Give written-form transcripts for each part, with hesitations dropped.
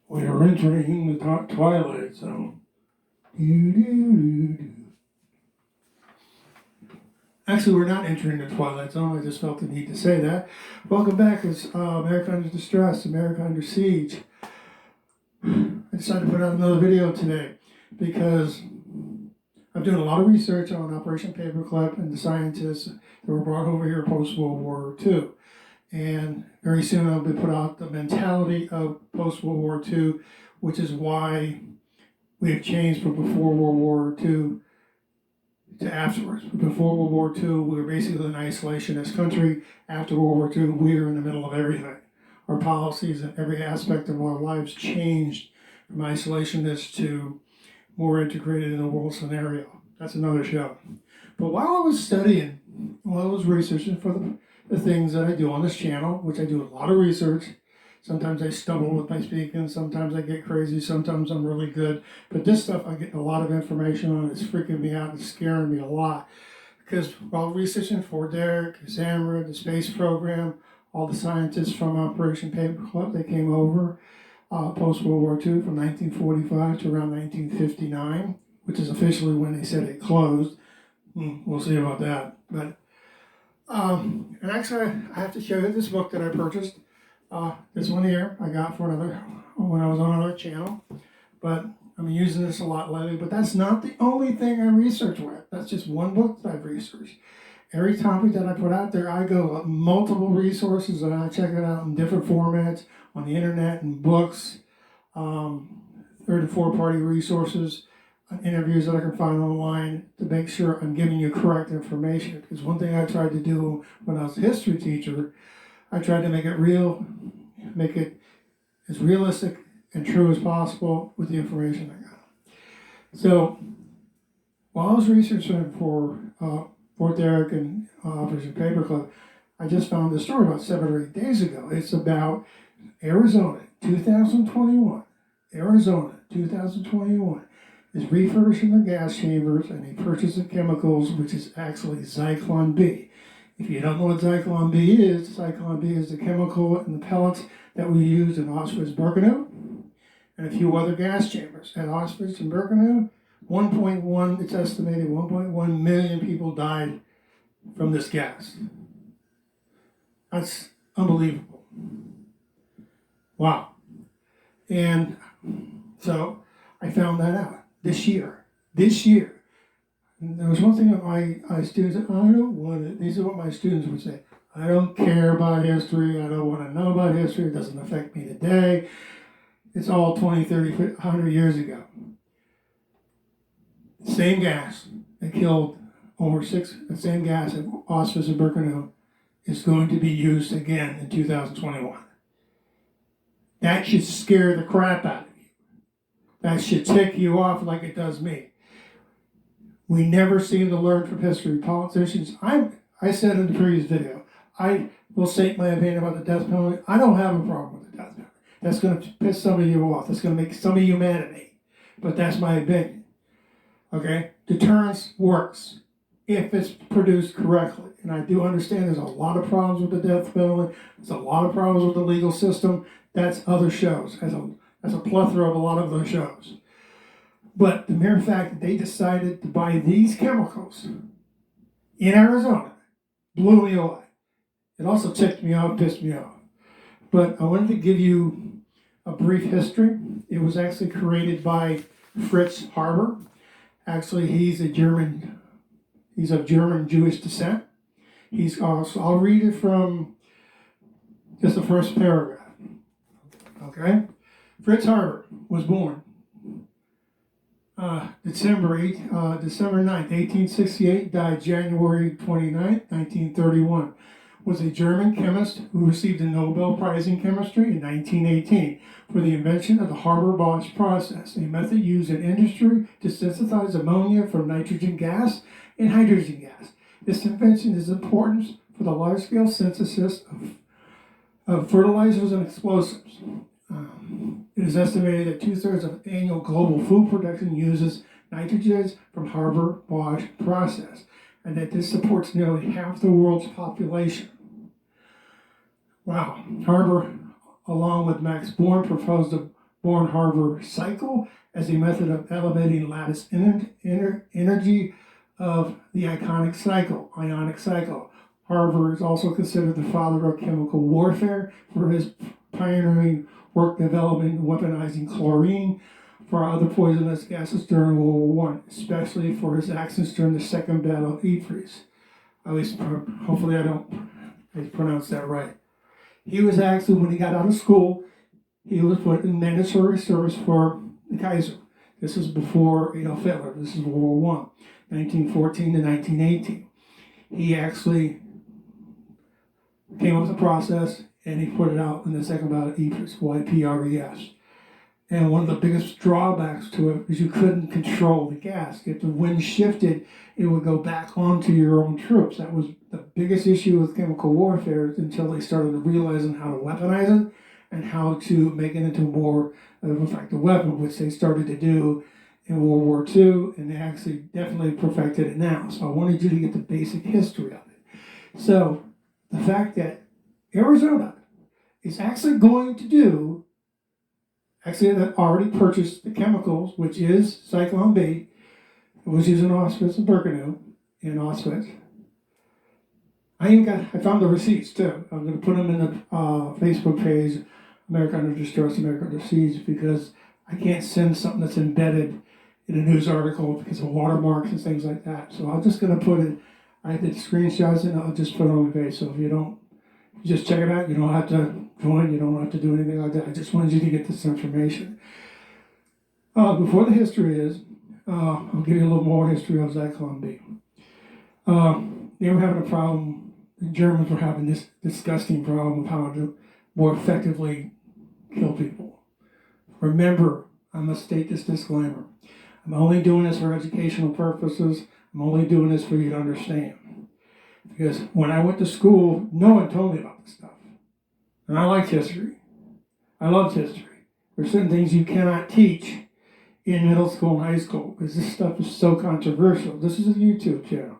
We are entering the twilight zone. Actually, we're not entering the twilight zone. I just felt the need to say that. Welcome back. It's America Under Distress, America Under Siege. I decided to put out another video today because I'm doing a lot of research on Operation Paperclip and the scientists that were brought over here post-World War II. And very soon I'll be put out the mentality of post-World War II, which is why we have changed from before World War II to afterwards. Before World War II, we were basically an isolationist country. After World War II, we were in the middle of everything. Our policies and every aspect of our lives changed from isolationist to more integrated in the world scenario. That's another show. But while I was studying, while I was researching for the things that I do on this channel, which I do a lot of research, sometimes I stumble with my speaking, sometimes I get crazy, sometimes I'm really good. But this stuff I get a lot of information on. It's freaking me out. It's scaring me a lot. Because while researching for Derek, Zamra, the space program, all the scientists from Operation Paperclip, they came over post-World War II from 1945 to around 1959, which is officially when they said it closed. We'll see about that. But and actually, I have to show you this book that I purchased. This one here I got for when I was on another channel. But I'm using this a lot lately. But that's not the only thing I research with. That's just one book that I've researched. Every topic that I put out there, I go to multiple resources and I check it out in different formats on the internet and books, third and fourth party resources, interviews that I can find online to make sure I'm giving you correct information. Because one thing I tried to do when I was a history teacher, I tried to make it real, make it as realistic and true as possible with the information I got. So while I was researching for Fort Derrick and Operation Paperclip, I just found this story about 7 or 8 days ago. It's about Arizona, 2021. Arizona, 2021 is refurbishing their gas chambers and they purchase the chemicals, which is actually Zyklon B. If you don't know what Zyklon B is the chemical in the pellets that we used in Auschwitz, Birkenau, and a few other gas chambers. At Auschwitz and Birkenau, it's estimated 1.1 million people died from this gas. That's unbelievable. Wow. And so I found that out this year. And there was one thing that my students said, I don't want it. These are what my students would say. I don't care about history. I don't want to know about history. It doesn't affect me today. It's all 20, 30, 100 years ago. Same gas that killed the same gas at Auschwitz and Birkenau is going to be used again in 2021. That should scare the crap out of you. That should tick you off like it does me. We never seem to learn from history. Politicians, I said in the previous video, I will state my opinion about the death penalty. I don't have a problem with the death penalty. That's going to piss some of you off. That's going to make some of you mad at me. But that's my opinion. Okay? Deterrence works if it's produced correctly. And I do understand there's a lot of problems with the death penalty. There's a lot of problems with the legal system. That's other shows. That's a plethora of a lot of those shows. But the mere fact that they decided to buy these chemicals in Arizona blew me away. It also ticked me off, pissed me off. But I wanted to give you a brief history. It was actually created by Fritz Haber. Actually, he's of German Jewish descent. I'll read it from just the first paragraph. Okay? Fritz Haber was born December 9th, 1868, died January 29th, 1931. Was a German chemist who received a Nobel Prize in Chemistry in 1918 for the invention of the Haber-Bosch process, a method used in industry to synthesize ammonia from nitrogen gas and hydrogen gas. This invention is important for the large-scale synthesis of fertilizers and explosives. It is estimated that 2/3 of annual global food production uses nitrogens from Haber-Bosch process, and that this supports nearly half the world's population. Wow. Haber, along with Max Born, proposed the Born-Haber cycle as a method of elevating lattice energy of the ionic cycle. Haber is also considered the father of chemical warfare for his pioneering work developing and weaponizing chlorine for other poisonous gases during World War I, especially for his actions during the Second Battle of Ypres. At least, hopefully I pronounced that right. He was actually, when he got out of school, he was put in mandatory service for the Kaiser. This is before Adolf Hitler. This is World War I, 1914 to 1918. He actually came up with a process and he put it out in the Second Battle of Ypres, YPRES. And one of the biggest drawbacks to it is you couldn't control the gas. If the wind shifted, it would go back onto your own troops. That was the biggest issue with chemical warfare until they started realizing how to weaponize it and how to make it into more of an effective weapon, which they started to do in World War II, and they actually definitely perfected it now. So I wanted you to get the basic history of it. So the fact that Arizona is actually going to do, actually that already purchased the chemicals, which is Zyklon B, which is in Auschwitz and Birkenau, in Auschwitz. I found the receipts too. I'm going to put them in the Facebook page, America Under Distress, America Under Siege, because I can't send something that's embedded in a news article because of watermarks and things like that. So I'm just going to put it, I did screenshots and I'll just put it on the page. So if you just check it out. You don't have to join. You don't have to do anything like that. I just wanted you to get this information. Before the history is, I'll give you a little more history of Zyklon B. They were having a problem. The Germans were having this disgusting problem of how to more effectively kill people. Remember, I must state this disclaimer. I'm only doing this for educational purposes. I'm only doing this for you to understand. Because when I went to school, no one told me about this stuff. And I liked history. I loved history. There's certain things you cannot teach in middle school and high school because this stuff is so controversial. This is a YouTube channel.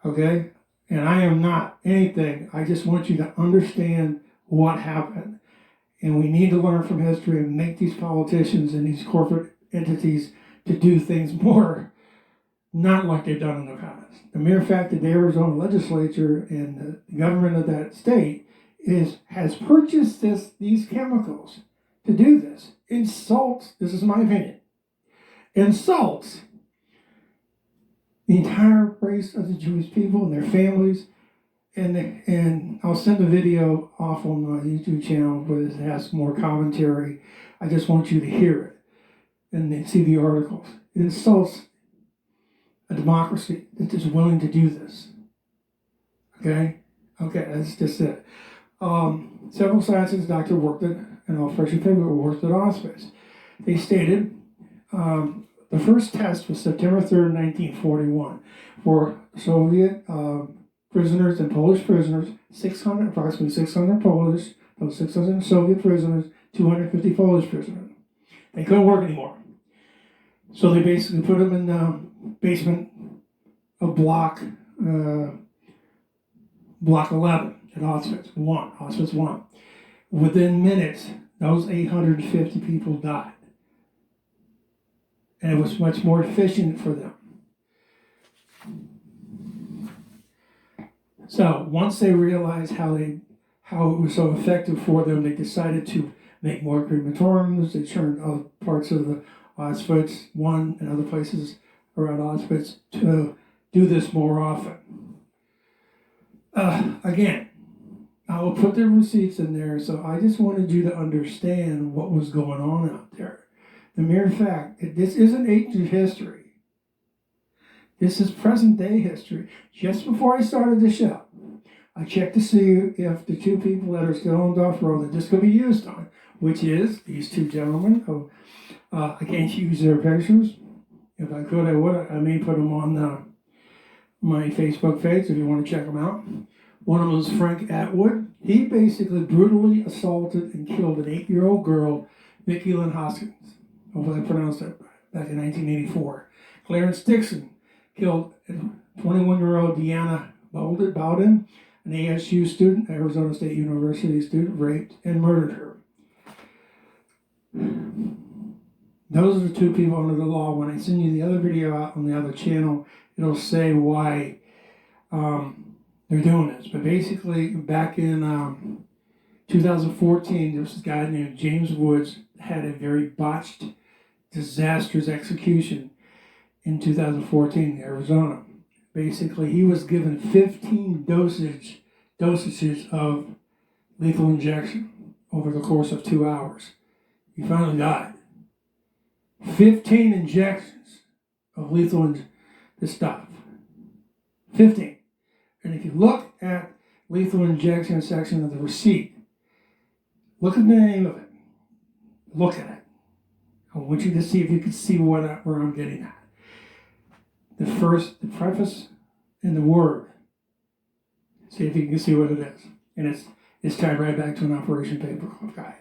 Okay? And I am not anything. I just want you to understand what happened. And we need to learn from history and make these politicians and these corporate entities to do things more not like they've done in the past. The mere fact that the Arizona legislature and the government of that state has purchased these chemicals to do this insults, this is my opinion, insults the entire race of the Jewish people and their families. And I'll send a video off on my YouTube channel where it has more commentary. I just want you to hear it and then see the articles. It insults a democracy that is willing to do this. Okay, that's just it. Several scientists, doctors worked at, and all freshly people worked at Auschwitz. They stated the first test was September 3rd, 1941, for Soviet prisoners and Polish prisoners, approximately 600 Polish, 600 Soviet prisoners, 250 Polish prisoners. They couldn't work anymore. So they basically put them in the basement of block 11 at Auschwitz 1. Within minutes, those 850 people died. And it was much more efficient for them. So once they realized how it was so effective for them, they decided to make more crematoriums. They turned other parts of the Auschwitz 1 and other places around Auschwitz to do this more often. Again, I will put the receipts in there, so I just wanted you to understand what was going on out there. The mere fact that this isn't ancient history. This is present day history. Just before I started the show, I checked to see if the two people that are still on death row that this could be used on, which is these two gentlemen. I can't use their pictures. If I could, I would. I may put them on my Facebook page if you want to check them out. One of them is Frank Atwood. He basically brutally assaulted and killed an 8-year-old girl, Vicki Lynn Hoskins. Hopefully I pronounced that back in 1984. Clarence Dixon killed 21-year-old Deanna Bowden, an ASU student, Arizona State University student, raped and murdered her. Those are the two people under the law. When I send you the other video out on the other channel, it'll say why they're doing this. But basically, back in 2014, there was this guy named James Woods had a very botched, disastrous execution in 2014 in Arizona. Basically, he was given 15 dosages of lethal injection over the course of 2 hours. He finally died. 15 injections of this stuff. 15. And if you look at lethal injection section of the receipt, look at the name of it. Look at it. I want you to see if you can see where I'm getting at. The preface and the word. See if you can see what it is. And it's tied right back to an Operation Paperclip guide.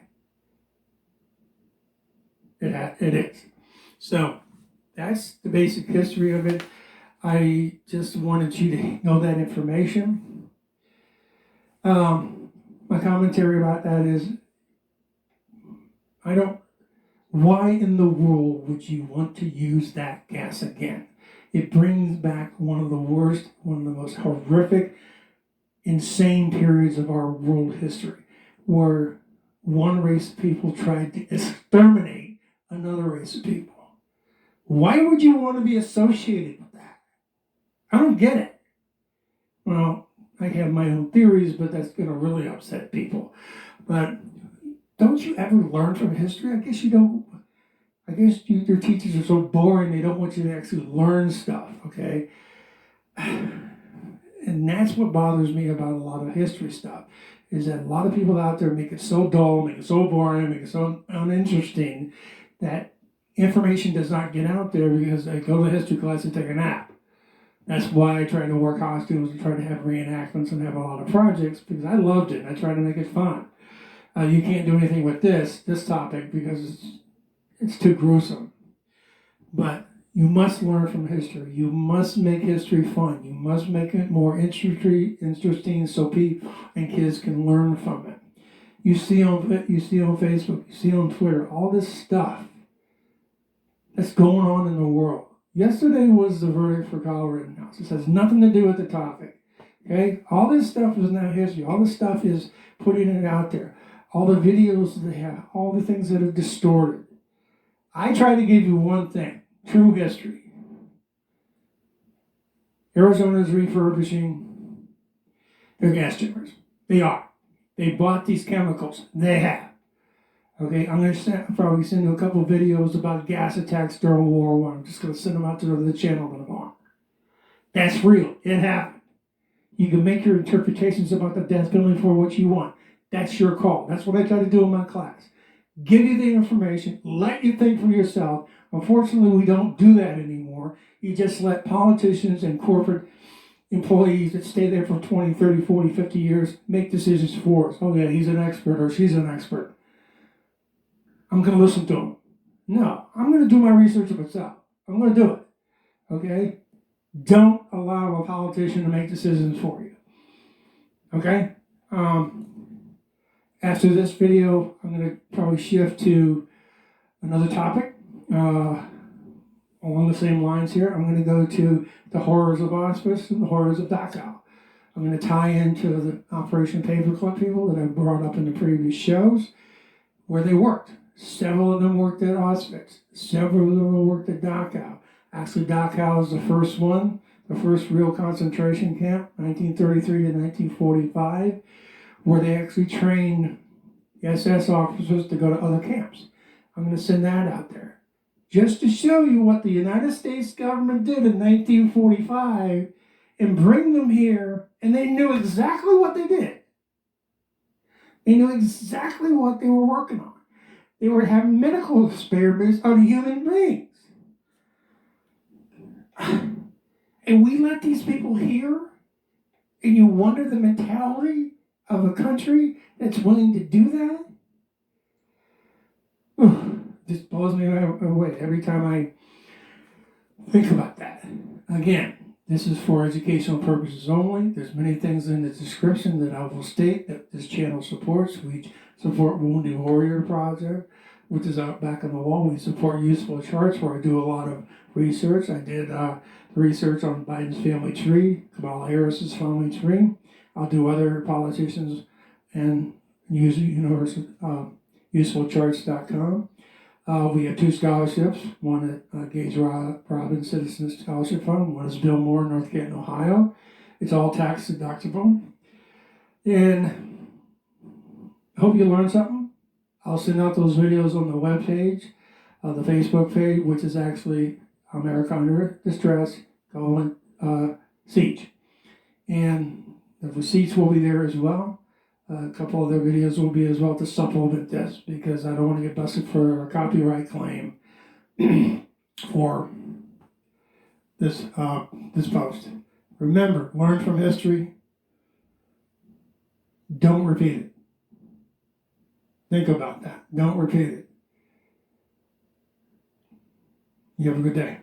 It is. So that's the basic history of it. I just wanted you to know that information. My commentary about that is, why in the world would you want to use that gas again? It brings back one of the most horrific, insane periods of our world history, where one race of people tried to exterminate another race of people. Why would you want to be associated with that? I don't get it. Well, I have my own theories, but that's going to really upset people. But don't you ever learn from history? I guess you don't. I guess your teachers are so boring, they don't want you to actually learn stuff, okay? And that's what bothers me about a lot of history stuff, is that a lot of people out there make it so dull, make it so boring, make it so uninteresting that information does not get out there because they go to history class and take a nap. That's why I try to wear costumes and try to have reenactments and have a lot of projects, because I loved it. I try to make it fun. You can't do anything with this topic because it's too gruesome. But you must learn from history. You must make history fun. You must make it more interesting so people and kids can learn from it. You see on Facebook, you see on Twitter, all this stuff that's going on in the world. Yesterday was the verdict for Gallie announced. This has nothing to do with the topic. Okay? All this stuff is not history. All this stuff is putting it out there. All the videos that they have, all the things that are distorted. I try to give you one thing, true history. Arizona is refurbishing their gas chambers. They are. They bought these chemicals. They have. Okay, I'm going to probably send you a couple of videos about gas attacks during World War I. I'm just going to send them out to the channel tomorrow. That's real. It happened. You can make your interpretations about the death penalty for what you want. That's your call. That's what I try to do in my class. Give you the information. Let you think for yourself. Unfortunately, we don't do that anymore. You just let politicians and corporate employees that stay there for 20, 30, 40, 50 years make decisions for us. Oh yeah, he's an expert or she's an expert. I'm going to listen to him. No, I'm going to do my research myself. I'm going to do it. Okay? Don't allow a politician to make decisions for you. Okay? After this video, I'm going to probably shift to another topic. Along the same lines here, I'm going to go to the horrors of Auschwitz and the horrors of Dachau. I'm going to tie into the Operation Paperclip people that I brought up in the previous shows, where they worked. Several of them worked at Auschwitz. Several of them worked at Dachau. Actually, Dachau was the first one, the first real concentration camp, 1933 to 1945, where they actually trained SS officers to go to other camps. I'm going to send that out there. Just to show you what the United States government did in 1945 and bring them here, and they knew exactly what they did. They knew exactly what they were working on. They were having medical experiments on human beings. And we let these people here, and you wonder the mentality of a country that's willing to do that? Just blows me away every time I think about that. Again, this is for educational purposes only. There's many things in the description that I will state that this channel supports. We support Wounded Warrior Project. which is out back on the wall. We support useful charts where I do a lot of research. I did the research on Biden's family tree, Kamala Harris's family tree. I'll do other politicians and use usefulcharts.com. We have 2 scholarships, one at Gaige Robbins Citizenship Scholarship Fund, one is Bill Moore, North Canton, Ohio. It's all tax deductible. And I hope you learned something. I'll send out those videos on the webpage, the Facebook page, which is actually America Under Distress, Siege. And the receipts will be there as well. A couple other videos will be as well to supplement this, because I don't want to get busted for a copyright claim for this post. Remember, learn from history. Don't repeat it. Think about that. Don't repeat it. You have a good day.